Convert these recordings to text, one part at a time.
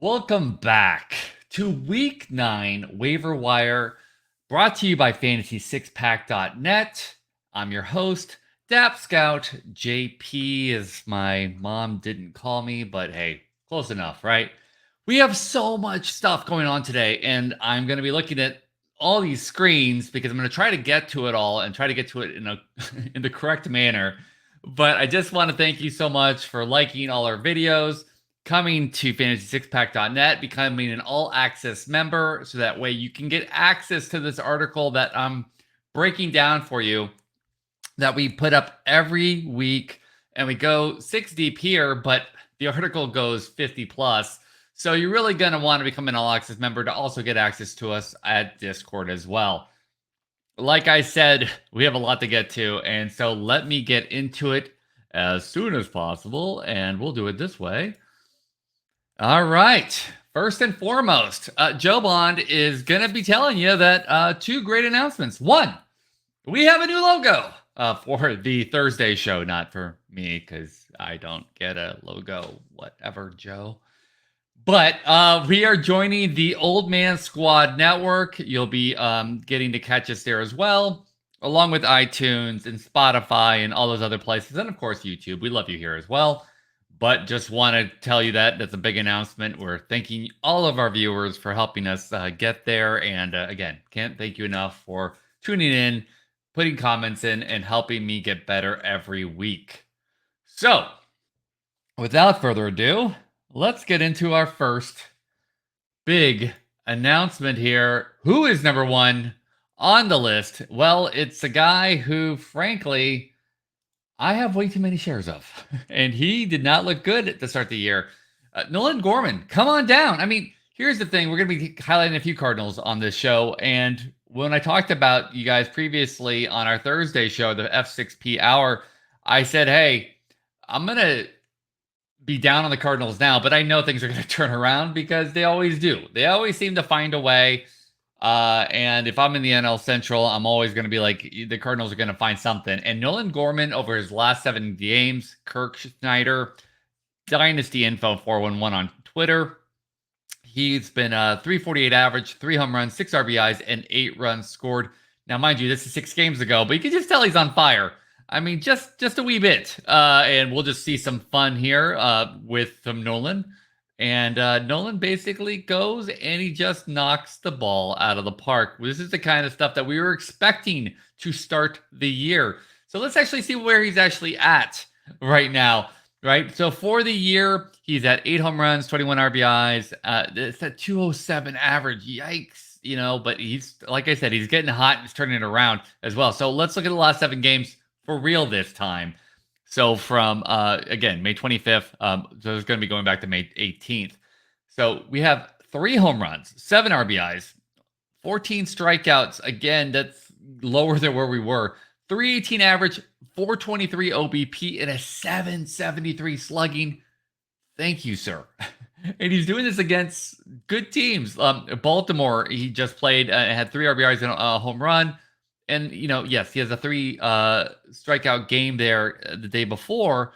Welcome back to Week 9 Waiver Wire, brought to you by FantasySixPack.net. I'm your host, DapScout. JP, as my mom didn't call me, but hey, close enough, right? We have so much stuff going on today, and I'm going to be looking at all these screens because I'm going to try to get to it all and try to get to it in a in the correct manner. But I just want to thank you so much for liking all our videos, coming to FantasySixPack.net, becoming an all-access member, so that way you can get access to this article that I'm breaking down for you, that we put up every week, and we go 6 deep here, but the article goes 50 plus. So you're really going to want to become an all-access member to also get access to us at Discord as well. Like I said, we have a lot to get to, and so let me get into it as soon as possible, and we'll do it this way. All right. First and foremost, Joe Bond is going to be telling you that two great announcements. One, we have a new logo for the Thursday show, not for me because I don't get a logo, whatever, Joe. But we are joining the Old Man Squad Network. You'll be getting to catch us there as well, along with iTunes and Spotify and all those other places. And of course, YouTube. We love you here as well. But just want to tell you that's a big announcement. We're thanking all of our viewers for helping us get there. And again, can't thank you enough for tuning in, putting comments in, and helping me get better every week. So, without further ado, let's get into our first big announcement here. Who is number one on the list? Well, it's a guy who, frankly, I have way too many shares of, and he did not look good at the start of the year. Nolan Gorman, come on down. I mean, here's the thing. We're going to be highlighting a few Cardinals on this show, and when I talked about you guys previously on our Thursday show, the F6P hour, I said, hey, I'm going to be down on the Cardinals now, but I know things are going to turn around because they always do. They always seem to find a way. And if I'm in the NL Central, I'm always going to be like, the Cardinals are going to find something. And Nolan Gorman, over his last 7 games, Kirk Schneider, Dynasty Info 411 on Twitter. He's been 348 average, 3 home runs, 6 RBIs, and 8 runs scored. Now, mind you, this is 6 games ago, but you can just tell he's on fire. I mean, just a wee bit. And we'll just see some fun here with some Nolan. And Nolan basically goes and he just knocks the ball out of the park. This is the kind of stuff that we were expecting to start the year. So let's actually see where he's actually at right now, right? So for the year, he's at 8 home runs, 21 RBIs. It's at 207 average. Yikes, but he's, like I said, he's getting hot and he's turning it around as well. So let's look at the last 7 games for real this time. So from, again, May 25th, so it's going to be going back to May 18th. So we have 3 home runs, 7 RBIs, 14 strikeouts. Again, that's lower than where we were. 318 average, 423 OBP, and a 773 slugging. Thank you, sir. And he's doing this against good teams. Baltimore, he just played and had 3 RBIs and a home run. And, yes, he has a 3 strikeout game there the day before,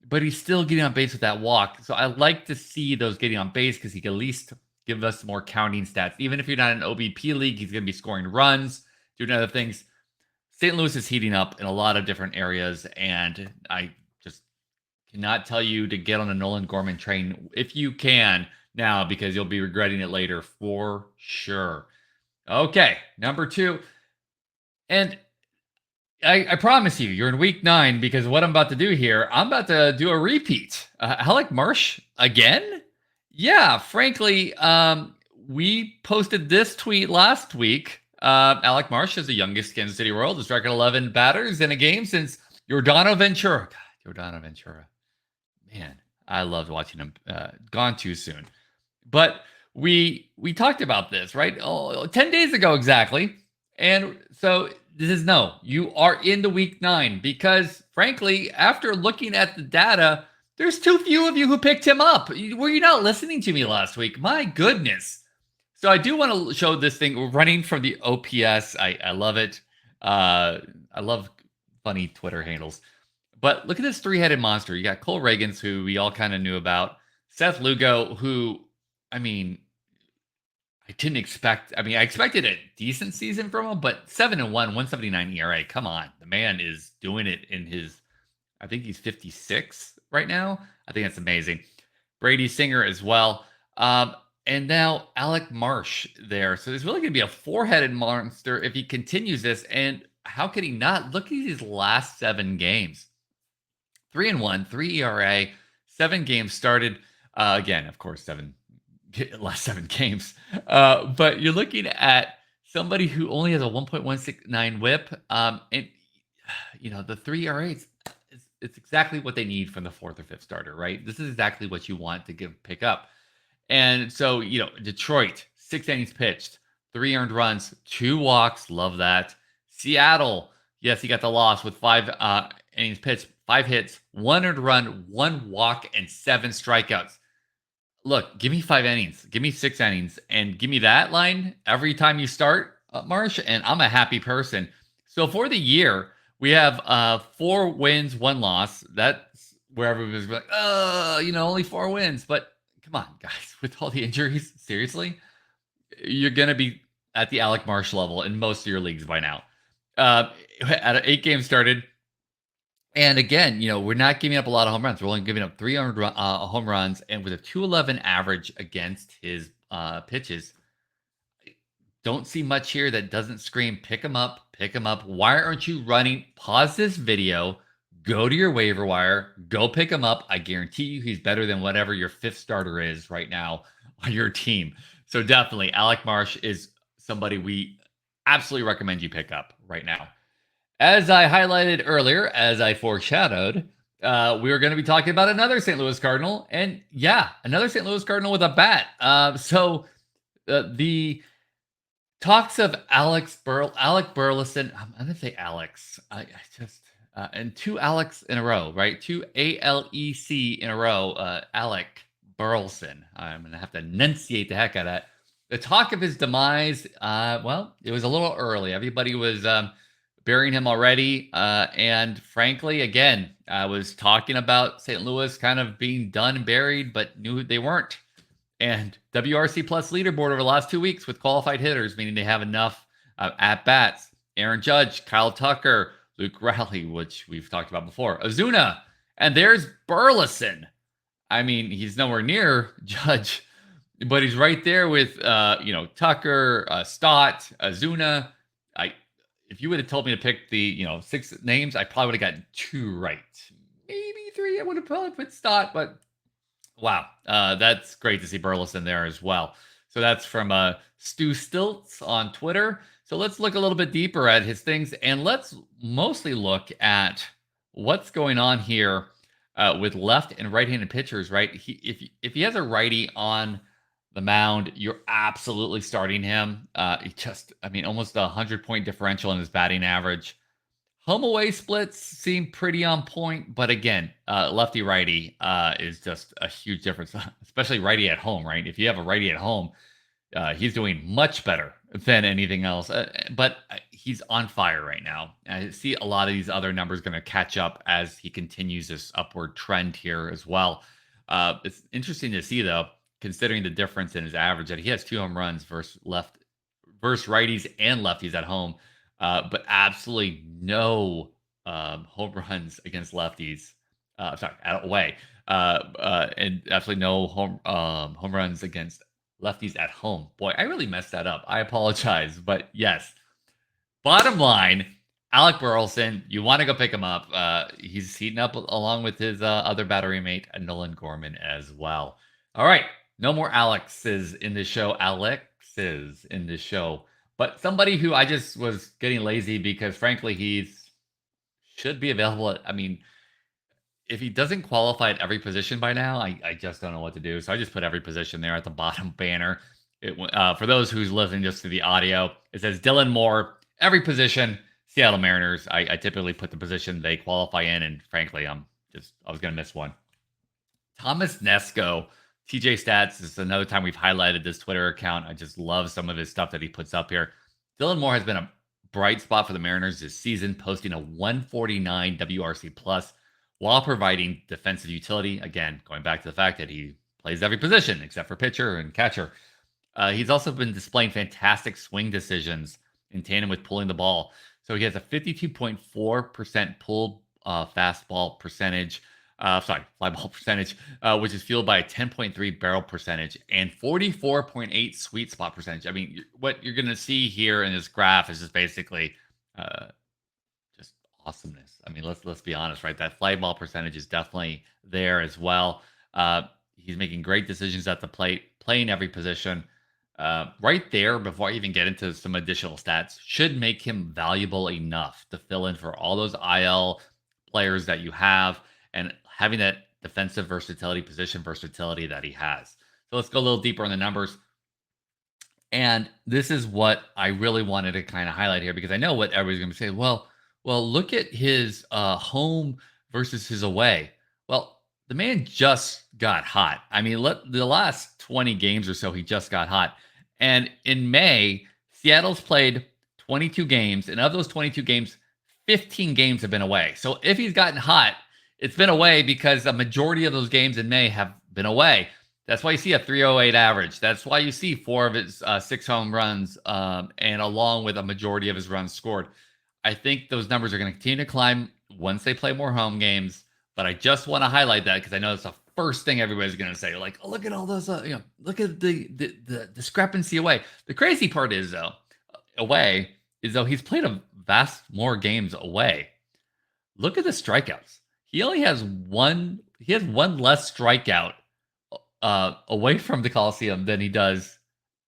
but he's still getting on base with that walk. So I like to see those getting on base because he can at least give us more counting stats. Even if you're not in an OBP league, he's going to be scoring runs, doing other things. St. Louis is heating up in a lot of different areas, and I just cannot tell you to get on a Nolan Gorman train if you can now, because you'll be regretting it later for sure. Okay, number 2. And I promise you, you're in week 9 because what I'm about to do here, I'm about to do a repeat. Alec Marsh again? Yeah, frankly, we posted this tweet last week. Alec Marsh is the youngest Kansas City Royal to strike 11 batters in a game since Yordano Ventura. God, Yordano Ventura. Man, I loved watching him. Gone too soon. But we talked about this, right? 10 days ago exactly. And so this is you are into week 9 because, frankly, after looking at the data, there's too few of you who picked him up. Were you not listening to me last week? My goodness. So I do want to show this thing running from the OPS. I love it. I love funny Twitter handles. But look at this 3-headed monster. You got Cole Reagans, who we all kind of knew about. Seth Lugo, who I mean, I didn't expect. I mean, I expected a decent season from him, but 7-1, 179 ERA. Come on, the man is doing it in his. I think he's 56 right now. I think that's amazing. Brady Singer as well. And now Alec Marsh there. So there's really going to be a four-headed monster if he continues this. And how can he not? Look at these last 7 games. 3-1, 3 ERA, 7 games started. Again, of course, last 7 games. But you're looking at somebody who only has a 1.169 whip. And the 3 ERAs, it's exactly what they need from the fourth or fifth starter, right? This is exactly what you want to pick up. And so, Detroit, 6 innings pitched, 3 earned runs, 2 walks. Love that. Seattle, yes, he got the loss with 5 innings pitched, 5 hits, 1 earned run, 1 walk, and 7 strikeouts. Look, give me 5 innings, give me 6 innings, and give me that line every time you start, Marsh, and I'm a happy person. So for the year, we have 4 wins, 1 loss. That's where everybody's like, only 4 wins. But come on, guys, with all the injuries, seriously, you're going to be at the Alec Marsh level in most of your leagues by now. At 8 games started. And again, we're not giving up a lot of home runs. We're only giving up 300 home runs, and with a 211 average against his pitches, don't see much here that doesn't scream, pick him up, pick him up. Why aren't you running? Pause this video, go to your waiver wire, go pick him up. I guarantee you he's better than whatever your 5th starter is right now on your team. So definitely, Alec Marsh is somebody we absolutely recommend you pick up right now. As I highlighted earlier, as I foreshadowed, we were going to be talking about another St. Louis Cardinal. And yeah, another St. Louis Cardinal with a bat. So the talks of Alec Burleson. I'm going to say Alex. And 2 Alex in a row, right? 2 Alec in a row. Alec Burleson. I'm going to have to enunciate the heck out of that. The talk of his demise, it was a little early. Everybody was burying him already. And frankly, again, I was talking about St. Louis kind of being done and buried, but knew they weren't. And WRC Plus leaderboard over the last 2 weeks with qualified hitters, meaning they have enough at-bats. Aaron Judge, Kyle Tucker, Luke Raleigh, which we've talked about before, Ozuna, and there's Burleson. I mean, he's nowhere near Judge, but he's right there with, Tucker, Stott, Ozuna. If you would have told me to pick the, 6 names, I probably would have gotten 2 right. Maybe 3. I would have probably put Stott, but wow. That's great to see Burleson there as well. So that's from Stu Stilts on Twitter. So let's look a little bit deeper at his things, and let's mostly look at what's going on here with left and right-handed pitchers, right? If he has a righty on the mound, you're absolutely starting him. Almost 100-point differential in his batting average. Home away splits seem pretty on point, but again, lefty righty is just a huge difference, especially righty at home, right? If you have a righty at home, he's doing much better than anything else. But he's on fire right now. I see a lot of these other numbers going to catch up as he continues this upward trend here as well. It's interesting to see, though, considering the difference in his average, that he has 2 home runs versus righties and lefties at home, but absolutely no home runs against lefties. Away, and absolutely no home runs against lefties at home. Boy, I really messed that up. I apologize, but yes. Bottom line, Alec Burleson, you want to go pick him up. He's heating up along with his other battery mate, Nolan Gorman, as well. All right. No more Alex's in this show. But somebody who I just was getting lazy because, frankly, should be available. If he doesn't qualify at every position by now, I just don't know what to do. So I just put every position there at the bottom banner. For those who's listening just to the audio, it says Dylan Moore, every position, Seattle Mariners. I typically put the position they qualify in, and frankly, I was going to miss one. Thomas Nesco. TJ Stats is another time we've highlighted this Twitter account. I just love some of his stuff that he puts up here. Dylan Moore has been a bright spot for the Mariners this season, posting a 149 WRC plus while providing defensive utility. Again, going back to the fact that he plays every position except for pitcher and catcher. He's also been displaying fantastic swing decisions in tandem with pulling the ball. So he has a 52.4% pull fastball percentage. Fly ball percentage, which is fueled by a 10.3 barrel percentage and 44.8 sweet spot percentage. I mean, what you're going to see here in this graph is just basically uh, just awesomeness. I mean, let's be honest, right? That fly ball percentage is definitely there as well. He's making great decisions at the plate, playing every position. Right there, before I even get into some additional stats, should make him valuable enough to fill in for all those IL players that you have and having that defensive versatility, position versatility that he has. So let's go a little deeper on the numbers. And this is what I really wanted to kind of highlight here because I know what everybody's going to say. Well, look at his home versus his away. Well, the man just got hot. I mean, the last 20 games or so, he just got hot. And in May, Seattle's played 22 games, and of those 22 games, 15 games have been away. So if he's gotten hot, it's been away because a majority of those games in May have been away. That's why you see a 308 average. That's why you see 4 of his 6 home runs, and along with a majority of his runs scored. I think those numbers are going to continue to climb once they play more home games. But I just want to highlight that because I know it's the first thing everybody's going to say. Like, oh, look at all those, look at the discrepancy away. The crazy part is, though, he's played a vast more games away. Look at the strikeouts. He only has one. He has one less strikeout away from the Coliseum than he does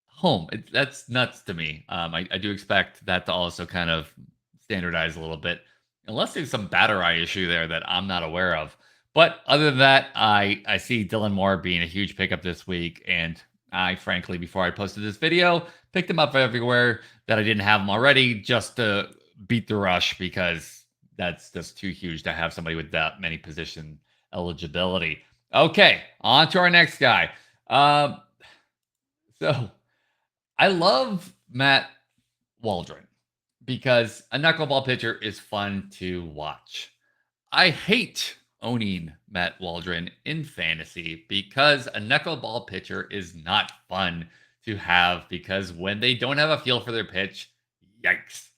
home. That's nuts to me. I do expect that to also kind of standardize a little bit, unless there's some batter eye issue there that I'm not aware of. But other than that, I see Dylan Moore being a huge pickup this week. And I, frankly, before I posted this video, picked him up everywhere that I didn't have him already just to beat the rush because that's just too huge to have somebody with that many position eligibility. Okay, on to our next guy. So I love Matt Waldron because a knuckleball pitcher is fun to watch. I hate owning Matt Waldron in fantasy because a knuckleball pitcher is not fun to have because when they don't have a feel for their pitch, yikes.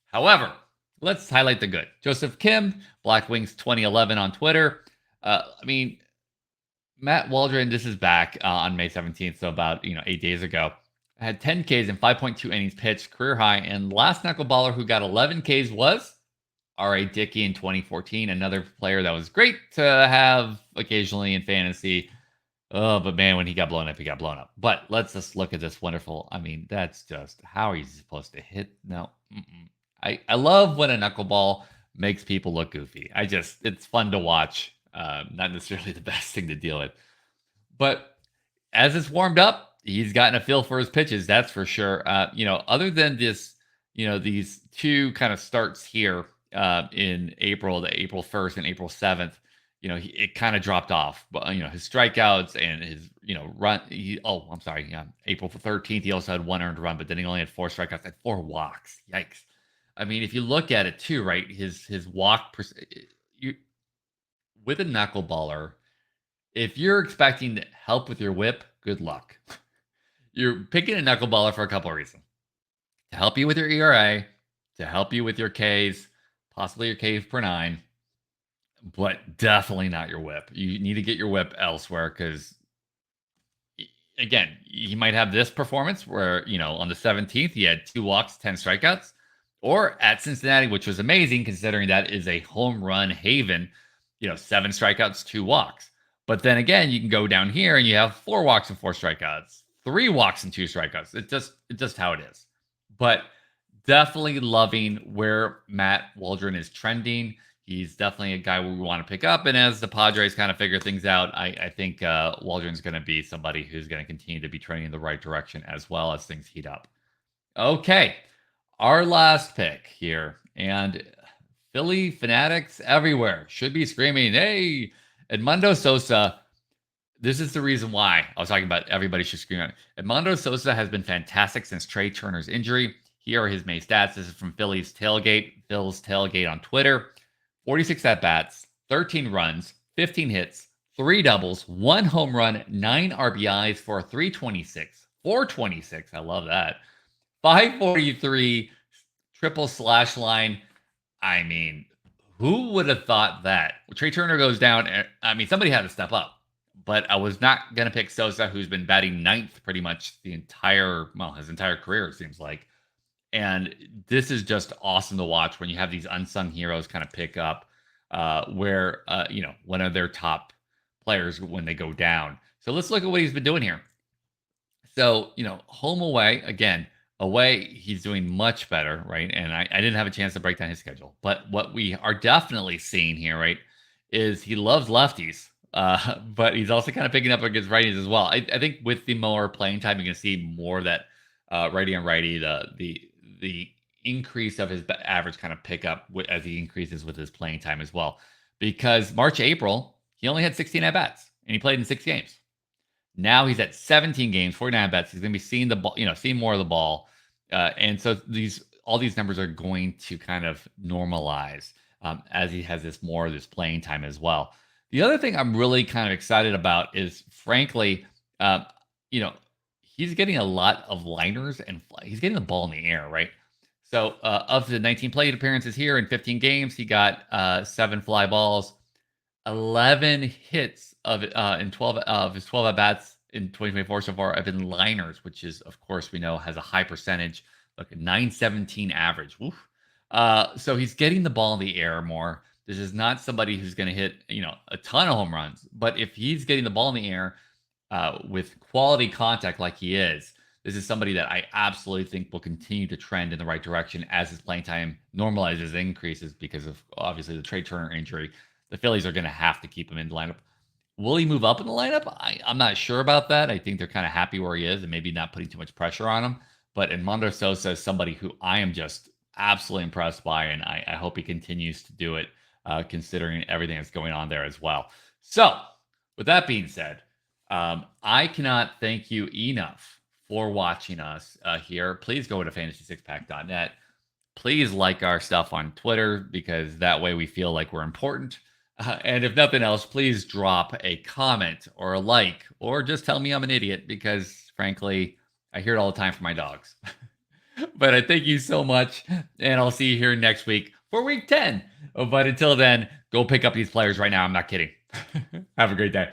However, let's highlight the good. Joseph Kim, Black Wings 2011 on Twitter. Matt Waldron, this is back on May 17th, so about 8 days ago. Had 10 Ks and 5.2 innings pitched, career high. And the last knuckleballer who got 11 Ks was R.A. Dickey in 2014, another player that was great to have occasionally in fantasy. Oh, but man, when he got blown up, he got blown up. But let's just look at this wonderful. I mean, that's just how are you supposed to hit? No, I love when a knuckleball makes people look goofy. It's fun to watch. Not necessarily the best thing to deal with, but as it's warmed up, he's gotten a feel for his pitches. That's for sure. Other than this, these two kind of starts here in April, the April 1st and April 7th, it kind of dropped off. But, his strikeouts and his, run. April 13th, he also had 1 earned run, but then he only had 4 strikeouts and 4 walks. Yikes. I mean, if you look at it too, right, his walk, with a knuckleballer, if you're expecting help with your whip, good luck. You're picking a knuckleballer for a couple of reasons. To help you with your ERA, to help you with your Ks, possibly your Ks per 9, but definitely not your whip. You need to get your whip elsewhere because, again, he might have this performance where, on the 17th, he had 2 walks, 10 strikeouts, or at Cincinnati, which was amazing considering that is a home run haven, 7 strikeouts, 2 walks. But then again, you can go down here and you have 4 walks and 4 strikeouts, 3 walks and 2 strikeouts. It's just how it is. But definitely loving where Matt Waldron is trending. He's definitely a guy we want to pick up. And as the Padres kind of figure things out, I think Waldron's going to be somebody who's going to continue to be trending in the right direction as well as things heat up. Okay, our last pick here. And Philly fanatics everywhere should be screaming, hey, Edmundo Sosa. This is the reason why I was talking about everybody should scream at it. Edmundo Sosa has been fantastic since Trey Turner's injury. Here are his May stats. This is from Phil's Tailgate on Twitter. 46 at-bats, 13 runs, 15 hits, 3 doubles, 1 home run, 9 RBIs for 326, 426. I love that. 543 triple slash line. I mean, who would have thought that? Trey Turner goes down. I mean, somebody had to step up, but I was not going to pick Sosa, who's been batting ninth pretty much his entire career, it seems like. And this is just awesome to watch when you have these unsung heroes kind of pick up where, one of their top players when they go down. So let's look at what he's been doing here. So, home away, again, away, he's doing much better, right? And I didn't have a chance to break down his schedule. But what we are definitely seeing here, right, is he loves lefties. But he's also kind of picking up against righties as well. I think with the more playing time, you can see more of that righty on righty, the increase of his average kind of pickup as he increases with his playing time as well. Because March, April, he only had 16 at bats and he played in 6 games. Now he's at 17 games, 49 bets. He's going to be seeing the ball, seeing more of the ball, and so all these numbers are going to kind of normalize as he has this playing time as well. The other thing I'm really kind of excited about is, frankly, he's getting a lot of liners and he's getting the ball in the air, right? So of the 19 plate appearances here in 15 games, he got 7 fly balls, 11 hits in 12 of his 12 at bats in 2024 so far have been liners, which is, of course, we know has a high percentage, like a 917 average. So he's getting the ball in the air more. This is not somebody who's going to hit, a ton of home runs, but if he's getting the ball in the air with quality contact like he is, this is somebody that I absolutely think will continue to trend in the right direction as his playing time normalizes, increases because of obviously the Trey Turner injury. The Phillies are going to have to keep him in the lineup. Will he move up in the lineup? I'm not sure about that. I think they're kind of happy where he is and maybe not putting too much pressure on him. But Edmundo Sosa is somebody who I am just absolutely impressed by, and I hope he continues to do it, considering everything that's going on there as well. So, with that being said, I cannot thank you enough for watching us here. Please go to fantasy6pack.net. Please like our stuff on Twitter because that way we feel like we're important. And if nothing else, please drop a comment or a like, or just tell me I'm an idiot because, frankly, I hear it all the time from my dogs. But I thank you so much, and I'll see you here next week for week 10. But until then, go pick up these players right now. I'm not kidding. Have a great day.